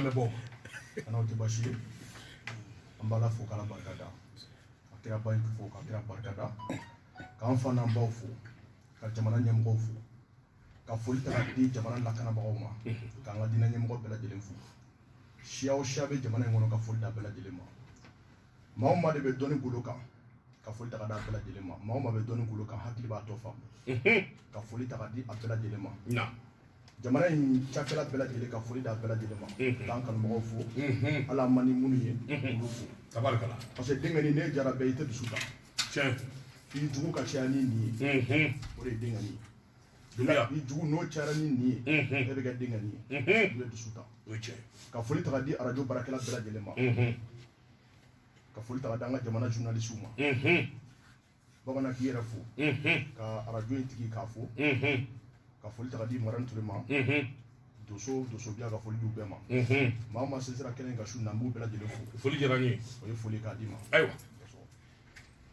Mais bon, on a été bâché. On va la foutre à la barcada. On a été fou, on a barcada. Quand on fait un bon fou, quand jamana nyamgo fou, quand faut di jamana lakana baoma, quand on a dit nyamgo bela de l'info. Chia o chia be jamana ngono ka faut da bela de l'ema. Maoma de be donner gouloka, quand faut da bela de l'ema. Maoma be donner gouloka hakili ba tofa. Quand faut da di bela de l'ema. Non. Jamana in chakela bela de ka faut da bela de l'ema. Tant que mo fou, ala mani muni fou. Tabarkala. Parce que dengani ne jara be ite du suta. Tiens. Il joue ka chani ni. Ore dengani. Dunia. Il joue no charani ni. Ebe ga dengani. Be du suta. Ok. Ka foli ta di radio barakela bela de l'ema. Ka foli ta danga jamana journaliste uma. Bamana ki yera fo. Ka radio intiki ka fo. Ka foli ta di maran tulema. Doso biya ka foli du bema. Mama sesira kelen ka shu nambu bela de fo. Foli jaranye. O ye foli ka di ma. Aywa.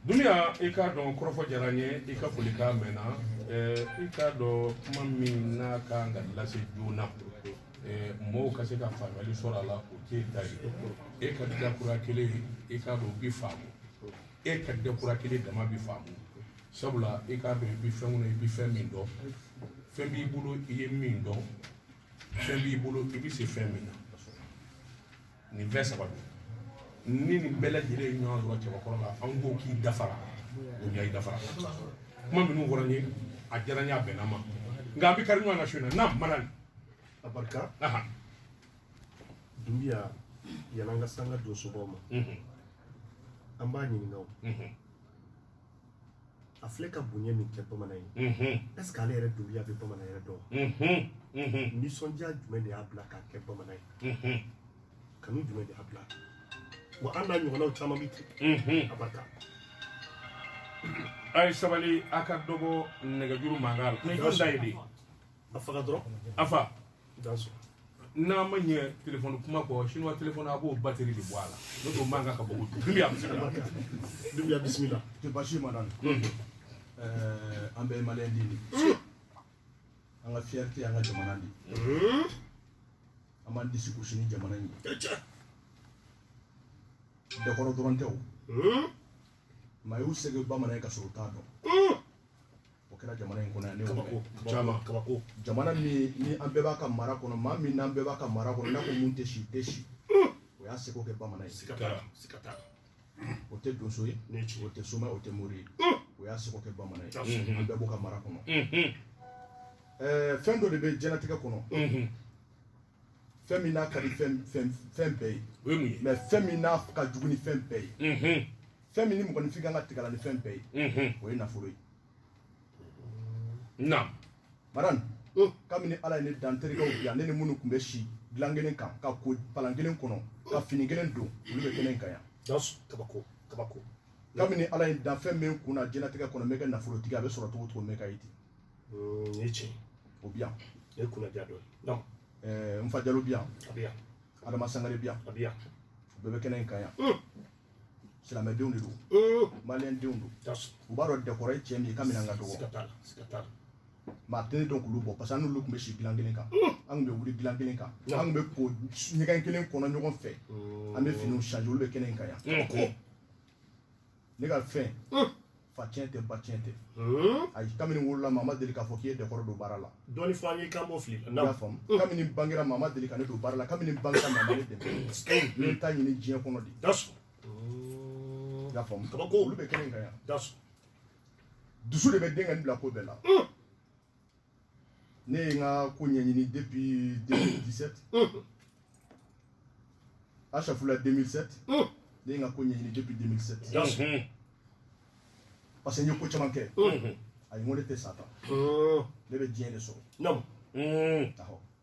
Dunia i ka dɔn kɔrɔfɔ diyara n ye i ka folikan mɛnna i ka dɔn kuma min n'a kan ka lase joona mɔgɔw ka se ka faamuyali sɔrɔ a la o t'e ta ye e ka dakura kelen i ka dɔn o bi faamu e ka dakura kelen dama bi faamu sabula i ka dɔn i bi fɛn kɔnɔ i bi fɛn min dɔn fɛn b'i bolo i ye min dɔn fɛn b'i bolo i bi se fɛn min na nin bɛɛ saba don ni nin bɛɛ lajɛlen ɲɔgɔn sɔrɔ cɛbakɔrɔ la an ko k'i dafara o ɲa i dafara kuma minnu fɔra n ye a diyara n ye a bɛnna ma nka an bɛ kari ɲɔgɔn na su in na n'a mana nin a barika Dumbiya yan'an ka sanga don sobaw ma an b'a ɲininka o a filɛ ka bonya min kɛ bamanan ye est ce que ale yɛrɛ Dumbiya bɛ bamanan yɛrɛ dɔn nisɔndiya jumɛn de y'a bila k'a kɛ bamanan ye kanu jumɛn de y'a bila wa an n'a ɲɔgɔnnaw caman bɛ ten a barika a ye sabali a ka dɔ bɔ nɛgɛjuru mankan la jɔn da ye de a faga dɔrɔn a fa danso n'a ma ɲɛ telefɔni kuma kɔ chinois telefɔni a b'o bateri de bɔ a la n'o tɛ o mankan ka bɔ kojugu Dumbiya bisimila Dumbiya bisimila te basi madame an bɛ malien di an ka fierté an ka jamana di an b'an disi gosi ni jamana in ye dakɔrɔ dɔrɔn tɛ o maa y'u sɛgɛ bamanan ye ka sɔrɔ u t'a dɔn o kɛra jamana in kɔnɔ yan ne y'o mɛn kabako jamana min ni an bɛɛ b'a ka mara kɔnɔ maa min n'an bɛɛ b'a ka mara kɔnɔ n'a ko mun tɛ si tɛ si o y'a seko kɛ bamanan ye siga t'a la o tɛ donso ye o tɛ soma o tɛ mori ye o y'a seko kɛ bamanan ye an bɛɛ b'o ka mara kɔnɔ fɛn dɔ de bɛ diɲɛlatigɛ kɔnɔ fɛn min n'a ka di fɛn bɛɛ ye mais fɛn min n'a ka jugu ni fɛn bɛɛ ye fɛn min ni mɔgɔninfin kan ka tigɛ la ni fɛn bɛɛ ye o ye nafolo ye na maran kabini ala ye ne dan terikɛw bi yan ne ni minnu tun bɛ si dilan kelen kan ka ko palan kelen kɔnɔ ka fini kelen don olu bɛ kɛnɛ in kan yan kabako kabini ala ye dan fɛn min kun na diɲɛlatigɛ kɔnɔ n bɛ kɛ nafolotigi a bɛ sɔrɔ cogo n bɛ ka ye ten ni ye tiɲɛ o bi yan e kunadiya dɔ ye n fa jalo bi yan a bɛ yan adama sangare bi yan a bɛ yan u bɛɛ bɛ kɛnɛ in kan yan silamɛdenw de don maliyɛndenw don u b'a dɔn dakɔrɔ ye cɛ min ye kabini an ka dɔgɔ siga t'a la maa tɛ ne dɔn k'olu bɔ parce que an n'olu tun bɛ si dilan kelen kan an tun bɛ wuli dilan kelen kan an tun bɛ ko ɲɛgɛn kelen kɔnɔ ɲɔgɔn fɛ an bɛ finiw changer olu bɛ kɛnɛ in kan yan ne ka fɛn fa tiɲɛ tɛ ba tiɲɛ tɛ ayi kabini wolola maa ma deli k'a fɔ k'i ye dakɔrɔ don baara la dɔɔni fɔ an ye k'an b'o fili i y'a faamu kabini bangera maa ma deli ka ne don baara la kabini bangera maa ma ne dɛmɛ ne t'a ɲini diɲɛ kɔnɔ de i y'a faamu olu bɛ kɛnɛ in kan yan dusu de bɛ denkɛ bila ko bɛɛ la ne ye n ka ko ɲɛɲini depuis 2017 Achafula 2007 ne ye n ka ko ɲɛɲini depuis 2007 parce que n ye ko caman kɛ a ye n ko ne tɛ sa tan ne bɛ diɲɛ de sɔrɔ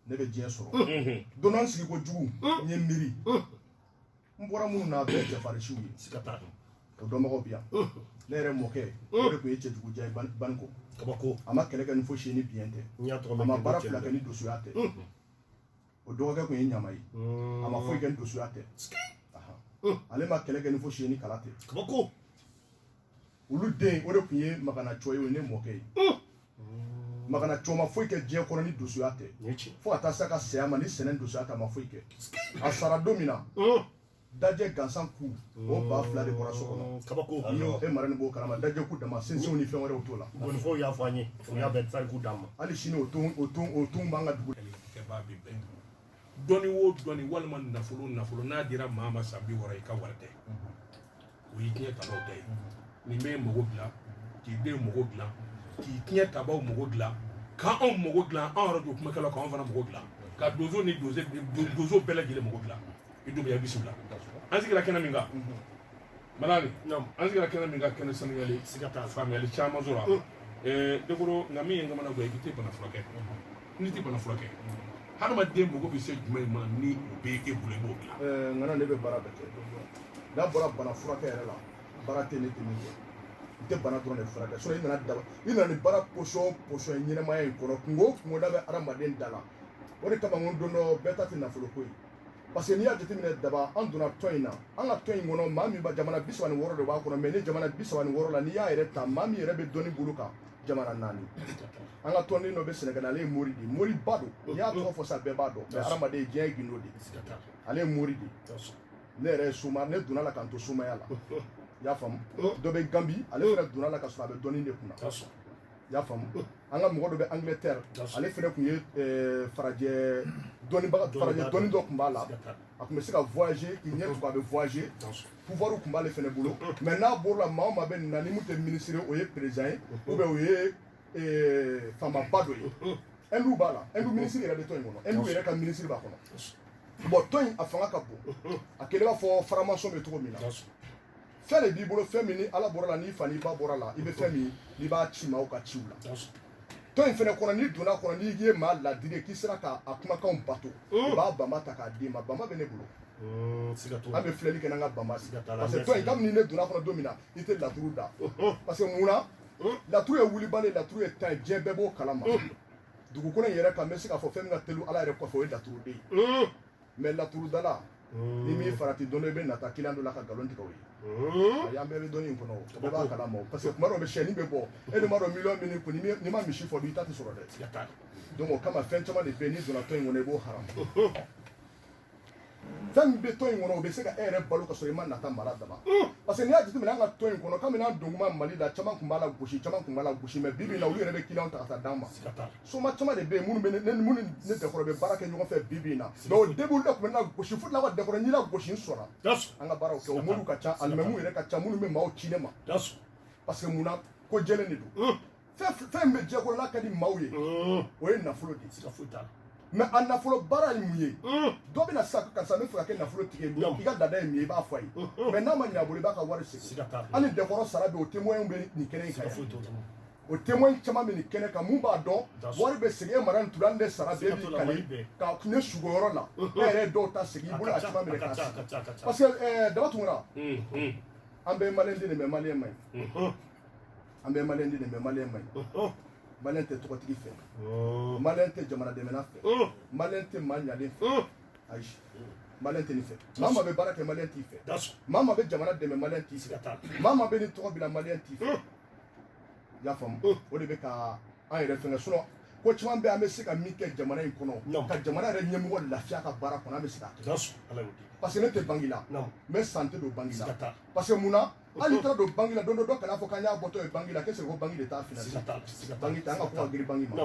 ne bɛ diɲɛ sɔrɔ don an sigi ko jugu n ye miiri n bɔra minnu na bɛɛ cɛfarisiw ye o dɔnbagaw bi yan ne yɛrɛ mɔkɛ o de tun ye cɛjuguja ye Baniko a ma kɛlɛ kɛ ni fosi ye ni biɲɛ tɛ a ma baara fila kɛ ni dosoya tɛ o dɔgɔkɛ tun ye ɲama ye a ma foyi kɛ ni dosoya tɛ ale ma kɛlɛ kɛ ni fosi ye ni kala tɛ olu den o de tun ye Magana Cɔ ye o ye ne mɔkɛ ye magana choma foyi kɛ diɲɛ kɔnɔ ni dosoya tɛ fo ka taa se a ka saya ma ni sɛnɛ dosoya ta ma foyi kɛ a sara don min na dajɛ gansan ku o ba fila de bɔra so kɔnɔ kabako e mara ni b'o kalama dajɛ ku dama sinsinw ni fɛn wɛrɛw t'o la gonifɔw y'a fɔ an ye o y'a bɛɛ tari ku d'a ma hali sini o tun b'an ka dugu kɛbaa bi bɛn dɔnni o dɔnni walima nafolo n'a dira maa ma san 60 i ka wari tɛ o y'i tiɲɛ tabaw tɛ ye nin bɛ mago dilan k'i den mago dilan k'i tiɲɛ tabaw mago dilan k'anw mago dilan anw yɛrɛ don kumakɛlaw k'anw fana mago dilan ka donso ni donso bɛɛ lajɛlen mago dilan i dun bɛ yan bisimila an sigira kɛnɛ min kan Malani an sigira kɛnɛ min kan kɛnɛ sanuyali faamuyali caman sɔrɔ Dekoro nka min ye n kamana gan i tɛ bana furakɛ n'i tɛ bana furakɛ hadamaden mago bɛ se jumɛn ma ni o bɛ e bolo i b'o dilan ŋana ne bɛ baara bɛɛ kɛ n'a bɔra bana furakɛ yɛrɛ la baara tɛ ne tɛ min kɛ n tɛ bana dɔrɔn de furakɛ i nana ni baara pɔsɔn ɲɛnɛmaya in kɔnɔ kungo o kungo da bɛ hadamaden da la o de kama n ko don dɔ bɛɛ ta tɛ nafolo ko ye parce que n'i y'a jateminɛ daba an donna tɔn in na an ka tɔn in kɔnɔ maa min ba jamana 36 de b'a kɔnɔ mais ni jamana 36 la n'i y'a yɛrɛ ta maa min yɛrɛ bɛ dɔnni bolo kan jamana 4 an ka tɔnden dɔ bɛ Sɛnɛgali ale ye mori de mori ba don n'i y'a tɔgɔ fɔ sa bɛɛ b'a dɔn mais hadamaden diɲɛ ye gindo de ale ye mori de ne yɛrɛ ye suma ne donna la k'an to sumaya la i y'a faamu dɔ bɛ Gambi ale fana donna la ka sɔrɔ a bɛ dɔnni de kunna i y'a faamu an ka mɔgɔ dɔ bɛ Angleterre ale fana tun ye farajɛ dɔnni dɔ tun b'a la a tun bɛ se ka voyager k'i ɲɛ tugun a bɛ voyager pouvoir tun b'ale fana bolo mais n'a bɔra maa o maa bɛ nin na ni mun tɛ ministre o ye président ye ou bien o ye faamaba dɔ ye Hindu b'a la Hindu ministre yɛrɛ bɛ tɔn in kɔnɔ Hindu yɛrɛ ka ministre b'a kɔnɔ bon tɔn in a fanga ka bon a kɛlen b'a fɔ faramason bɛ cogo min na fɛn de b'i bolo fɛn min ni ala bɔra la n'i fa n'i ba bɔra la i bɛ fɛn min n'i b'a ci maaw ka ciw la tɔn in fɛnɛ kɔnɔ n'i donna kɔnɔ n'i ye maa ladiri k'i sera k'a kumakanw bato i b'a bama ta k'a d'i ma bama bɛ ne bolo an bɛ filɛli kɛ n'an ka bama parce que tɔn in kabini ne donna kɔnɔ don min na i tɛ laturu da parce que mun na laturu ye wulibali laturu ye tan ye diɲɛ bɛɛ b'o kalama dugukolo in yɛrɛ kan n bɛ se k'a fɔ fɛn min ka teli ala yɛrɛ kɔfɛ o ye laturuden ye mais laturudala ni min farati dɔn i bɛ nata kiliyan dɔ la ka nkalon tigɛ o ye ayi an bɛɛ bɛ dɔnni in kɔnɔ o bɛɛ b'a kalama o parce que tuma dɔw bɛ siyɛnni bɛ bɔ e dun b'a dɔn miliyɔn min kun n'i ma misi fɔ i ta tɛ sɔrɔ dɛ donc o kama fɛn caman de bɛ yen n'i donna tɔn in kɔnɔ i b'o haram fɛn min bɛ tɔn in kɔnɔ o bɛ se ka e yɛrɛ balo ka sɔrɔ i ma nata mara dama parce que n'i y'a jateminɛ an ka tɔn in kɔnɔ kabini an don kuma Mali la caman tun b'a la gosi mais bi bi in na olu yɛrɛ bɛ kiliyanw ta ka taa d'an ma soma caman de bɛ yen minnu ne Dekɔrɔ bɛ baara kɛ ɲɔgɔn fɛ bi bi in na mais o début olu de tun bɛ na gosi fo na ka Dekɔrɔ n'i la gosi sɔnna an ka baaraw kɛ o moriw ka ca alimɛmu yɛrɛ ka ca minnu bɛ maaw ci ne ma parce que mun na ko jɛlen de don fɛn bɛ diɲɛ kɔnɔ n'a ka di maaw ye o ye nafolo de ye mais a nafolo baara ye mun ye dɔ bɛ na sisan karisa n bɛ fɛ ka kɛ nafolo tigi ye i ka laada ye min ye i b'a fɔ a ye mais n'a ma ɲɛ a bolo i b'a ka wari segin hali Dekɔrɔ sara bɛ o témoin bɛ nin kɛnɛ in kan yan o témoin caman bɛ nin kɛnɛ kan mun b'a dɔn wari bɛ segin e mara nin tula ne sara bɛɛ b'i kale ka ne sugoyɔrɔ la e yɛrɛ dɔw ta segin i bolo a caman minɛ k'a sigi parce que daba tungura an bɛ maliyɛn den de mais maliyɛn ma ɲi an bɛ maliyɛn den de mais maliyɛn ma ɲi maliyɛn tɛ tɔgɔtigi fɛ maliyɛn tɛ jamana dɛmɛna fɛ maliyɛn tɛ maa ɲalen fɛ ayi maliyɛn tɛ nin fɛ maa ma bɛ baara kɛ maliyɛn t'i fɛ maa ma bɛ jamana dɛmɛ maliyɛn t'i fɛ maa ma bɛ ni tɔgɔ bila maliyɛn t'i fɛ i y'a faamu o de bɛ ka an yɛrɛ fɛngɛ sinon ko caman bɛ an bɛ se ka min kɛ jamana in kɔnɔ ka jamana yɛrɛ ɲɛmɔgɔ lafiya ka baara kɔnɔ an bɛ se k'a kɛ parce que ne tɛ bangi la n bɛ santé don bangi la parce que mun na hali n'i taara don bangi la don dɔ kan'a fɔ k'an y'a bɔtɔ ye bangi la qu'est-ce que ko bangi de t'a finance bangi tɛ an ka ko ka girin bangi ma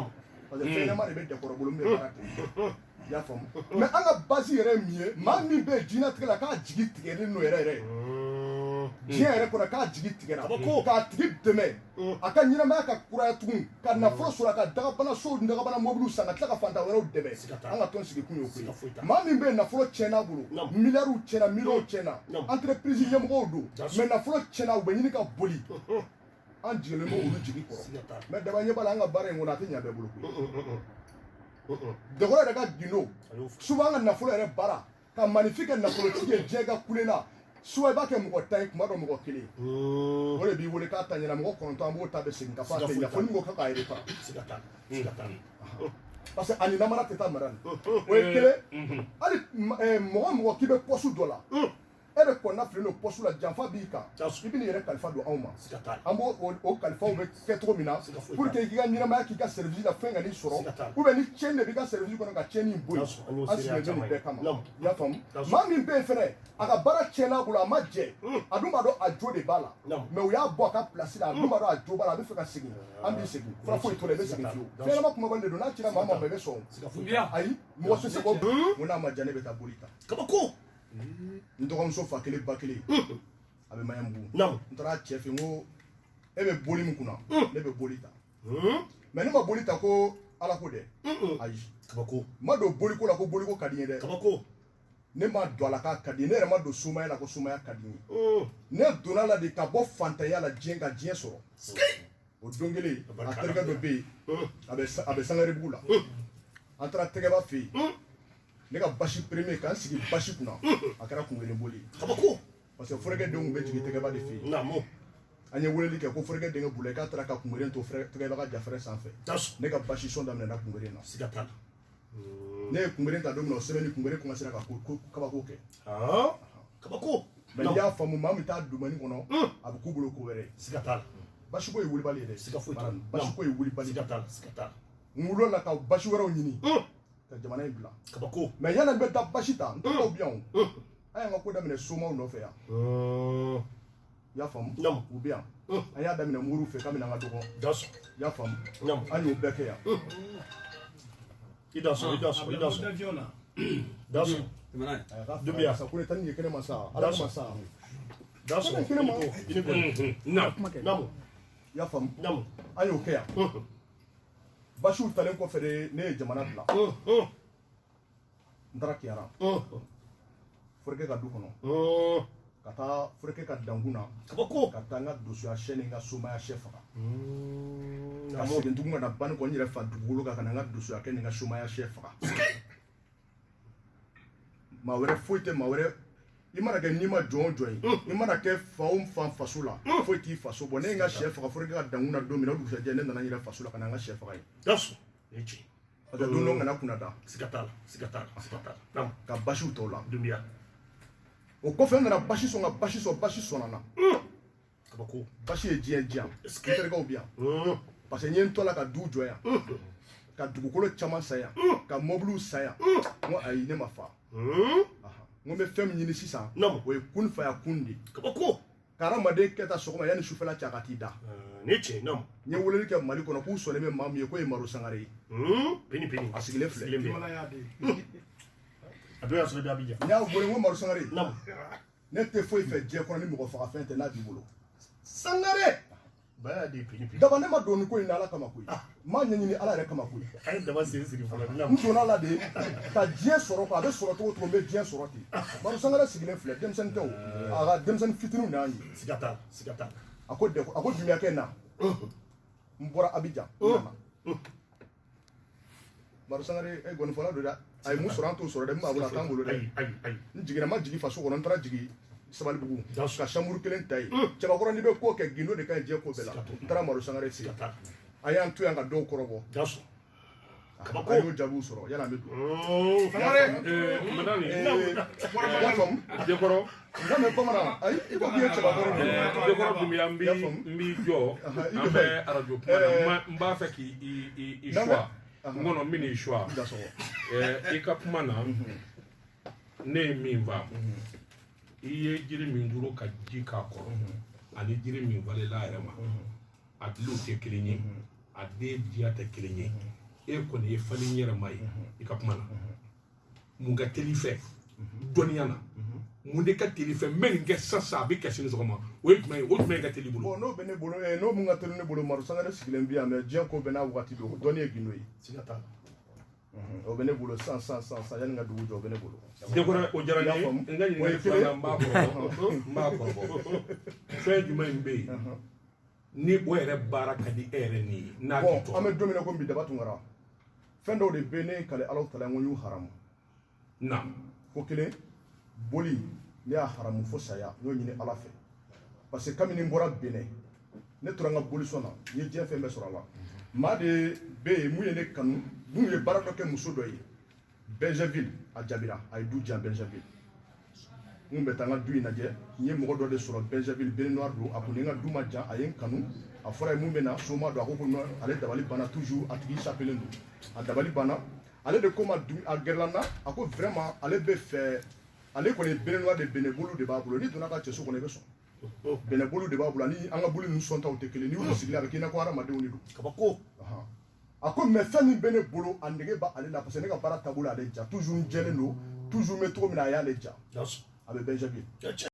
parce que fɛn ɲɛnama de bɛ Dekɔrɔ bolo min bɛ baara kɛ i y'a faamu mais an ka base yɛrɛ ye min ye maa min bɛ yen diɲɛlatigɛ la k'a jigi tigɛlen don yɛrɛ diɲɛ yɛrɛ kɔnɔ k'a jigi tigɛra k'a tigi dɛmɛ a ka ɲɛnamaya ka kuraya tugun ka nafolo sɔrɔ a ka dagabana sow ni dagabana mobiliw san ka tila ka fantan wɛrɛw dɛmɛ an ka tɔn sigi kun y'o ko ye maa min bɛ yen nafolo tiɲɛna a bolo miliyariw tiɲɛna miliyɔnw tiɲɛna entreprise ɲɛmɔgɔw don mais nafolo tiɲɛna u bɛ ɲini ka boli an jiginnen bɛ olu jigi kɔrɔ mais daba ɲɛ b'a la an ka baara in kɔnɔ a tɛ ɲɛ bɛɛ bolo koyi Dekɔrɔ yɛrɛ ka gindo souvent an ka nafolo yɛrɛ baara ka magnifique kɛ nafolotigi ye diɲɛ ka kule la soit i b'a kɛ mɔgɔ 10 ye kuma dɔ mɔgɔ 1 o de b'i wele k'a ta ɲɛna mɔgɔ 9 an b'o ta bɛ segin ka fɔ a tɛ ɲɛ fo ni mɔgɔ kan k'a yɛrɛ fara parce que ani namara tɛ taa mara nin o ye kelen hali mɔgɔ k'i bɛ poste dɔ la e de ko na fili no poste la janfa bi kan i bi ni yɛrɛ kalifa don anw ma an b'o o kalifaw bɛ kɛ cogo min na pour que k'i ka ɲɛnamaya k'i ka service la fɛn ka n'i sɔrɔ ou bien ni tiɲɛni de b'i ka service kɔnɔ ka tiɲɛni bɔ yen an sigilen bɛ nin bɛɛ kama i y'a faamu maa min bɛ yen fɛnɛ a ka baara tiɲɛna a bolo a ma jɛ a dun b'a dɔn a jo de b'a la mais u y'a bɔ a ka place la a dun b'a dɔn a jo b'a la a bɛ fɛ ka segin an b'i segin fura foyi t'o la i bɛ segin fiyewu fɛn ɲɛnama kumabali de don n'a cira maa ma bɛɛ bɛ sɔn ayi mɔgɔ tɛ se k'o mun n'a ma diya ne bɛ taa boli ta kabako n dɔgɔmuso fa kelen ba kelen a bɛ Maɲanbugu n taara cɛ fɛ n ko e bɛ boli min kunna ne bɛ boli ta mais ne ma boli ta ko ala ko dɛ ayi kabako ma don boliko la ko boliko ka di n ye dɛ kabako ne ma don a la k'a ka di n ye ne yɛrɛ ma don sumaya la ko sumaya ka di n ye ne donna la de ka bɔ fantanya la diɲɛ ka diɲɛ sɔrɔ o don kelen a terikɛ dɔ bɛ yen a bɛ Sangarebugu la an taara tɛgɛba fɛ yen ne ka basi premier k'an sigi basi kunna a kɛra kunwelen boli kabako parce que forokɛdenw bɛ jigin tɛgɛba de fɛ yen an ye weleli kɛ ko forokɛ denkɛ bula k'a taara ka kunwelen to tɛgɛba ka jafɛrɛ sanfɛ ne ka basi sɔn daminɛna kunwelen na siga t'a la ne ye kunwelen ta don min na o sɛbɛnni kunwelen commencera ka kabako kɛ kabako mais n'i y'a faamu maa min t'a domaine kɔnɔ a bɛ k'u bolo ko wɛrɛ siga t'a la basiko ye wulibali ye dɛ siga foyi t'a la basiko ye wulibali siga t'a la siga t'a la n wulila ka basi wɛrɛw ɲini ka jamana in bila kabako mais yanni n bɛ taa basi ta n tɔgɔw bi yan o an y'an ka ko daminɛ somaw nɔfɛ yan i y'a faamu u bɛ yan an y'a daminɛ muru fɛ kabini an ka dɔgɔ daso i y'a faamu an y'o bɛɛ kɛ yan i da sɔn daso dubiya sa ko ne taa ni ye kɛnɛ ma sa ala ma sa daso kɛnɛ ma namu i y'a faamu an y'o kɛ yan basiw talen kɔfɛ de ne ye jamana bila n taara Kiyara forokɛ ka du kɔnɔ ka taa forokɛ ka dankun na ka taa n ka dosoya sɛ ni n ka somaya sɛ faga ka segin tugun ka na bani kɔ n yɛrɛ fa dugukolo kan ka na n ka dosoya kɛ ni n ka somaya sɛ faga maa wɛrɛ foyi tɛ maa wɛrɛ i mana kɛ n'i ma jɔn o jɔn ye i mana kɛ fan o fan faso la foyi t'i faso bɔ ne ye n ka sɛ faga forokɛ ka dankun na don min na o dugusajɛ ne nana n yɛrɛ faso la ka na n ka sɛ faga yen daso ni ci parce que don dɔ kana kunna da siga t'a la siga t'a la siga t'a la namu ka basiw tɔw la dubiya o kɔfɛ n nana basi sɔn ka basi sɔn basi sɔnna na kabako basi ye diɲɛ diyan n terikɛw bi yan parce que n ye n tɔ la ka du jɔ yan ka dugukolo caman san yan ka mɔbiliw san yan n ko ayi ne ma fa n ko n bɛ fɛn min ɲini sisan o ye kun fa ya kun de kabako ka hadamaden kɛta sɔgɔma yanni sufɛla cɛ a ka t'i da ni ci namu n ye weleli kɛ Mali kɔnɔ k'u sɔnnen bɛ maa min ye k'o ye Maro Sangare ye peni a sigilen filɛ a bɛ sɔrɔ da bi ja n y'a wele n ko Maro Sangare namu ne tɛ foyi fɛ diɲɛ kɔnɔ ni mɔgɔ faga fɛn tɛ n'a b'i bolo Sangare baya de peni daba ne ma don nin ko in na ala kama koyi n m'a ɲɛɲini ala yɛrɛ kama koyi a ye daba siri siri fɔlɔ n namu donna la de ka diɲɛ sɔrɔ quoi a bɛ sɔrɔ cogo o cogo n bɛ diɲɛ sɔrɔ ten Maro Sangare sigilen filɛ denmisɛnnin tɛ o a ka denmisɛnnin fitininw de y'an ye siga t'a la siga t'a la a ko dumuyakɛ na n bɔra Abidjan n nana Maro Sangare gɔnifɔla don dɛ a ye mun sɔrɔ an t'o sɔrɔ dɛ min b'a bolo a t'an bolo dɛ ayi n jiginna n ma jigin faso kɔnɔ n taara jigin Sabalibugu ka chambre kelen ta yen cɛbakɔrɔ n'i bɛ ko kɛ gindo de ka ɲi diɲɛ ko bɛɛ la n taara Maro Sangare sigi a y'an to yan ka dɔw kɔrɔbɔ daso kabako a y'o jaabiw sɔrɔ yanni an bɛ don madame i y'a faamu Dekɔrɔ n ka mɛn bamanan ayi i ko k'i ye cɛbakɔrɔ de ye Dekɔrɔ Dunbiya n b'i jɔ an bɛ arajo kuma na n b'a fɛ k'i choix n kɔnɔ n bɛ n'i choix i ka kuma na ne ye min faamu i ye jiri min turu ka ji k'a kɔrɔ ani jiri min falela a yɛrɛ ma a diliw tɛ kelen ye a den diya tɛ kelen ye e kɔni ye falen yɛrɛ ma ye i ka kuma na mun ka teli fɛ dɔnniya na mun de ka teli fɛ n bɛ nin kɛ sisan a bɛ kɛ sini sɔgɔma o ye jumɛn ye o jumɛn ka teli bolo. bon n'o bɛ ne bolo n'o mun ka teli ne bolo Maro Sangare sigilen bi yan mais diɲɛ ko bɛɛ n'a waati don dɔnni ye gindo ye siga t'a la o bɛ ne bolo san yanni n ka dugu jɔ o bɛ ne bolo. Dekɔrɔ o diyara n ye n ka ɲininkali filanan n b'a kɔrɔbɔ fɛn jumɛn bɛ yen ni o yɛrɛ baara ka di e yɛrɛ ni ye n'a k'i tɔ. an bɛ don min na ko bi daba tunkara fɛn dɔw de bɛ ne ye kale Alahu tala n ko n y'u haramu. na ko kelen boli ne y'a haramu fo saya n y'o ɲini ala fɛ parce que kabini n bɔra Benin ne tora n ka bolisɔn na n ye diɲɛ fɛn bɛɛ sɔrɔ a la maa de bɛ yen mun ye ne kanu mun ye baara dɔ kɛ muso dɔ ye Benjaville a jaabira a ye du di yan Benjaville n mun bɛ taa n ka du in lajɛ n ye mɔgɔ dɔ de sɔrɔ Benjaville Benenoir don a kun ni n ka du ma jan a ye n kanu a fɔra ye mun bɛ na soma don a ko non ale dabali banna toujours a tigi chapelen don a dabali banna ale de ko ma a gɛrɛla n na a ko vraiment ale bɛ fɛ ale kɔni Benenoir de Benebolo de b'a bolo n'i donna ka cɛso kɔnɔ i bɛ sɔn Benebolo de b'a bolo ani an ka boli ninnu sɔntaw tɛ kelen n'i y'olu sigilen a bɛ k'i n'a ko hadamadenw de don kabako a ko mais fɛn min bɛ ne bolo a nege b'a ale la parce que ne ka baara taabolo ale ja toujours n jɛlen don toujours n bɛ cogo min na a y'ale ja a bɛ Benjaville